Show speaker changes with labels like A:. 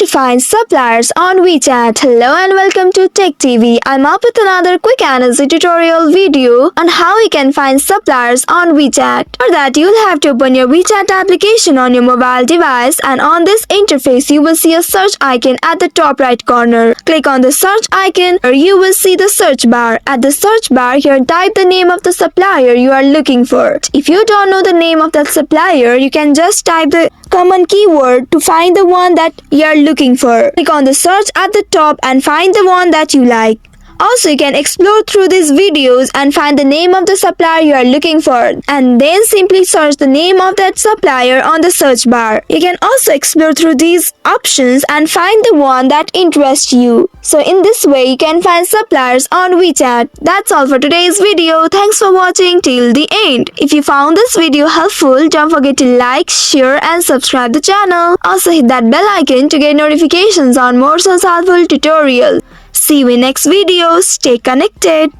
A: to find suppliers on WeChat. Hello and welcome to Tech TV. I'm up with another quick and easy tutorial video on how you can find suppliers on WeChat. For that, you'll have to open your WeChat application on your mobile device, and on this interface you will see a search icon at the top right corner. Click on the search icon or you will see the search bar. At the search bar here, type the name of the supplier you are looking for. If you don't know the name of that supplier, you can just type the common keyword to find the one that you are looking for. Click on the search at the top and find the one that you like. Also, you can explore through these videos and find the name of the supplier you are looking for, and then simply search the name of that supplier on the search bar. You can also explore through these options and find the one that interests you. So in this way, you can find suppliers on WeChat. That's all for today's video. Thanks for watching till the end. If you found this video helpful, don't forget to like, share and subscribe the channel. Also hit that bell icon to get notifications on more such helpful tutorials. See you in next video. Stay connected.